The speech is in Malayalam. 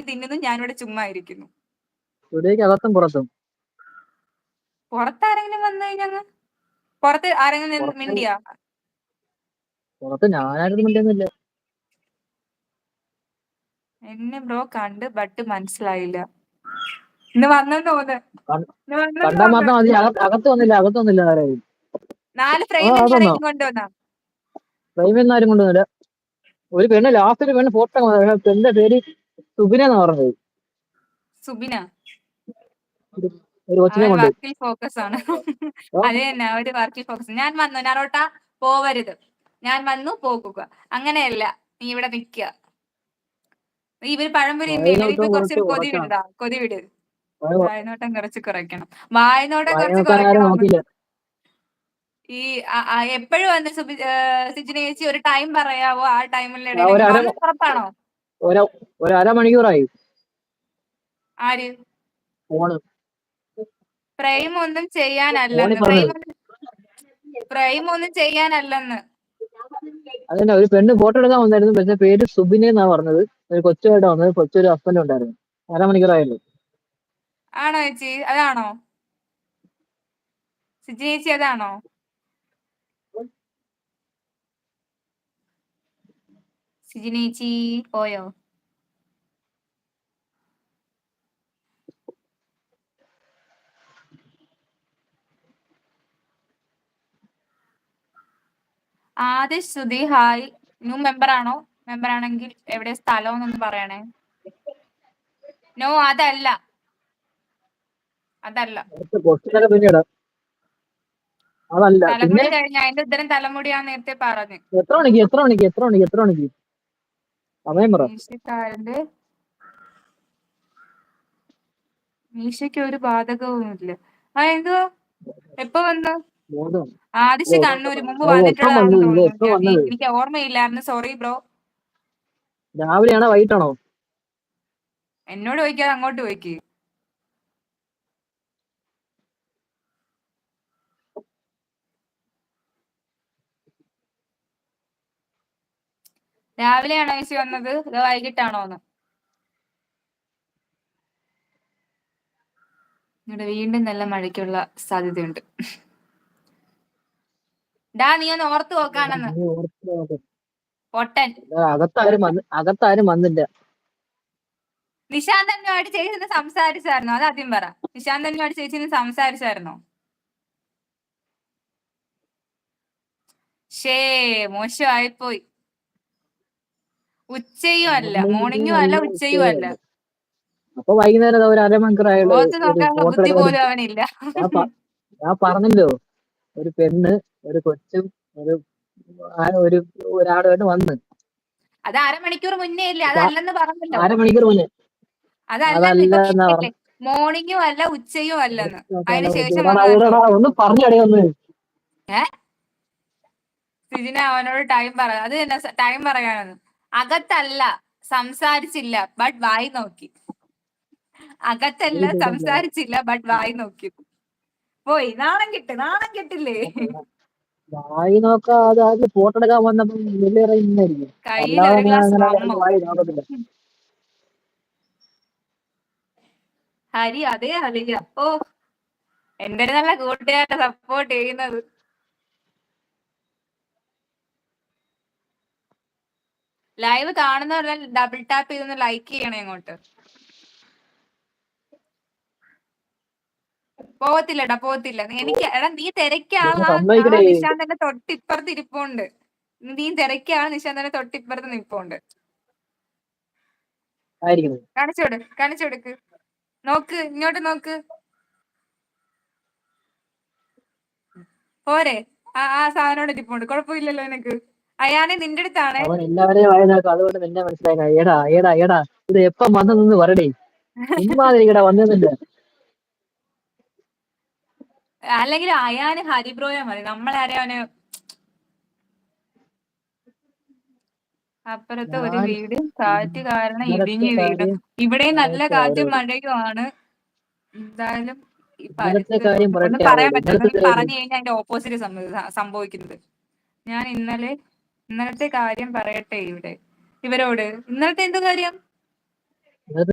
തിന്നുന്നു, ഞാനിവിടെ ചുമ്മാ ഇരിക്കുന്നു. സ്റ്റുഡിയോക്ക് അകത്തും പുറത്തും. പുറത്താരെങ്കിലും വന്നു കഴിഞ്ഞാൽ പുറത്ത് ആരെങ്കിലും മിണ്ടിയാ? പുറത്ത് ഞാനാരും മിണ്ടിയൊന്നുമില്ല. എന്നെ ബ്രോ കണ്ട് ബട്ട് മനസ്സിലായില്ല. ഇന്ന് വന്നെന്ന് തോന്നുന്നു. കണ്ടാ മാത്രം മതി. അകത്ത് വന്നില്ല ആരായും. 4 ഫ്രെയിമിൽ ആരെങ്കിലും കൊണ്ടുവന്നാ? ഫ്രെയിമിൽ ആരും കൊണ്ടുവന്നില്ല. ഒരു പെണ്ണ് ലാസ്റ്റ് ഒരു പെണ്ണ് ഫോട്ടോ എന്റെ പേര് സുബിനെന്നാ പറഞ്ഞത്. സുബിന ഒരു കൊച്ചിനെ കൊണ്ട്. വർക്കിൽ ഫോക്കസ് ആണ്. അത് തന്നെ, ഒരു വർക്കിൽ ഫോക്കസ്. ഞാൻ വന്നു നറോട്ട, പോവരുത്. ഞാൻ വന്നു പോകുക, അങ്ങനെയല്ല. നീ ഇവിടെ നിക്കുക. ഇവര് പഴംപൊരി ഇപ്പൊ കുറച്ചൊരു കൊതി വിട്. വായനോട്ടം കുറച്ച് കുറയ്ക്കണം. വായനോട്ടം കുറച്ച് കുറയ്ക്കണം. ഈ എപ്പോഴും വന്ന് സിജിന ചേച്ചി ഒരു ടൈം പറയാവോ? ആ ടൈമിൽ പുറത്താണോ? ഒരു അരമണിക്കൂറായി. ആര്? ഫോണ്. ഫ്രെയിം ഒന്നും ചെയ്യാനല്ലെന്ന്. ഫ്രെയിം ഒന്നും ചെയ്യാനല്ലെന്ന്. അതന്നെ, ഒരു പെണ്ണ് ഫോട്ടോ എടുക്കാൻ വന്നായിരുന്നു. പക്ഷെ പേര് സുബിനെ എന്നാ പറഞ്ഞത്. ഒരു കൊച്ചുമായിട്ട് വന്നത്. കൊച്ചൊരു ഹസ്ബൻഡ് ഉണ്ടായിരുന്നു. അരമണിക്കൂറായിരുന്നു. ആണോ ചേച്ചി? അതാണോ സിജി ചേച്ചി? അതാണോ? സിജിന ചേച്ചി പോയോ? Adish Sudhi hi. New member ആണോ? മെമ്പർ ആണെങ്കിൽ എവിടെ സ്ഥലം എന്നൊന്ന് പറയണേ. നോ, അതല്ല. തലമുടി കഴിഞ്ഞ അതിന്റെ ഉത്തരം തലമുടിയാ നേരത്തെ പറഞ്ഞു. എത്ര മണിക്ക് സമയം പറ. മീശയ്ക്ക് ഒരു ബാധകവുമില്ല. എന്തുവാ? എപ്പോ വന്നു? ആദിശ് കണ്ണൂര് മുമ്പ് വന്നിട്ടുള്ളതാണെന്ന് തോന്നുന്നു. എനിക്ക് ഓർമ്മയില്ലായിരുന്നു. Sorry bro. രാവിലെയാണോ വൈകിട്ടാണോ? എന്നോട് ചോദിക്കാതെ അങ്ങോട്ട് ചോദിക്ക്. രാവിലെയാണോ ചേച്ചി വന്നത്? അതോ വൈകിട്ടാണോന്ന്? ഇവിടെ വീണ്ടും നല്ല മഴയ്ക്കുള്ള സാധ്യതയുണ്ട്. നീ ഒന്ന് ഓർത്ത് നോക്കാണെന്ന്. പൊട്ടൻ. അകത്താരും വന്നില്ല. നിശാന്തനുമായിട്ട് ചേച്ചി സംസാരിച്ചായിരുന്നോ? അത് ആദ്യം പറ. നിശാന്തനുമായിട്ട് ചേച്ചി സംസാരിച്ചായിരുന്നോ? മോശമായിപ്പോയി. ഉച്ചയും അല്ല, മോർണിംഗും അല്ല, ഉച്ചയും അല്ല. അപ്പൊ വൈകുന്നേരം ഒരു അരമണിക്കൂറായുള്ളൂ. ഓർത്ത് നോക്കാനുള്ള ബുദ്ധി പോലും അവനില്ല. ഞാൻ പറഞ്ഞല്ലോ, ഒരു പെണ്ണ് ഒരു കൊച്ചും ഒരാളുമായിട്ട് വന്ന്. അത് അരമണിക്കൂർ മുന്നേ ഇല്ലേ? അതല്ലെന്ന് പറഞ്ഞല്ലോ. അരമണിക്കൂർ മുന്നേ അതല്ല. മോർണിംഗും അല്ല, ഉച്ചയും അല്ലെന്ന്. അതിനുശേഷം ഒന്ന് പറഞ്ഞു. സിജിന അവനോട് ടൈം പറ. അത് തന്നെ ടൈം പറയാനെന്ന്. അകത്തല്ല, സംസാരിച്ചില്ല, ബട്ട് വായി നോക്കി. അകത്തല്ല, സംസാരിച്ചില്ല, ബട്ട് വായി നോക്കി. പോയി. നാണം കിട്ടില്ലേ? വായി നോക്കാതെ ഫോട്ടോ എടുക്കാൻ വന്നപ്പോ കയ്യിൽ ഹരി അതേ അറിയില്ല. എന്റെ നല്ല കൂട്ടുകാരെ സപ്പോർട്ട് ചെയ്യുന്നത്. ലൈവ് കാണുന്നവരെല്ലാം ഡബിൾ ടാപ്പ് ചെയ്തൊന്ന് ലൈക്ക് ചെയ്യണേ അങ്ങോട്ട്. പോകത്തില്ല. എനിക്ക് നീ തിരക്കാളാ. നിശാന്തന്റെ തൊട്ടിപ്പുറത്ത് ഇരിപ്പുണ്ട്. നീ തിരക്കാണ്. നിശാന്തന്റെ തൊട്ടിപ്പുറത്ത് നിൽപ്പുണ്ട്. കാണിച്ചു കൊടുക്ക്. നോക്ക്, ഇങ്ങോട്ട് നോക്ക്. പോരെ? ആ സാധനോട് ഇരിപ്പുണ്ട്. കുഴപ്പമില്ലല്ലോ നിനക്ക്. അയാളെ നിന്റെ അടുത്താണ്. അതുകൊണ്ട് നിന്നെ മനസ്സിലായി. എടാ ഇത് എപ്പം വന്നതെന്ന് പറയടേ. വന്നില്ല. അല്ലെങ്കിൽ അയാന് ഹരിബ്രോയെ മതി. നമ്മളെ അവന് അപ്പുറത്തെ ഒരു വീട് കാറ്റ് കാരണം ഇടിഞ്ഞു വീണു. ഇവിടെ നല്ല കാറ്റും മഴയുമാണ്. എന്തായാലും ഈ ഒന്നും പറയാൻ പറ്റില്ല. പറഞ്ഞു കഴിഞ്ഞാൽ അതിന്റെ ഓപ്പോസിറ്റ് സംഭവിക്കുന്നത്. ഞാൻ ഇന്നലത്തെ കാര്യം പറയട്ടെ ഇവരോട്. ഇന്നലത്തെ എന്ത് കാര്യം?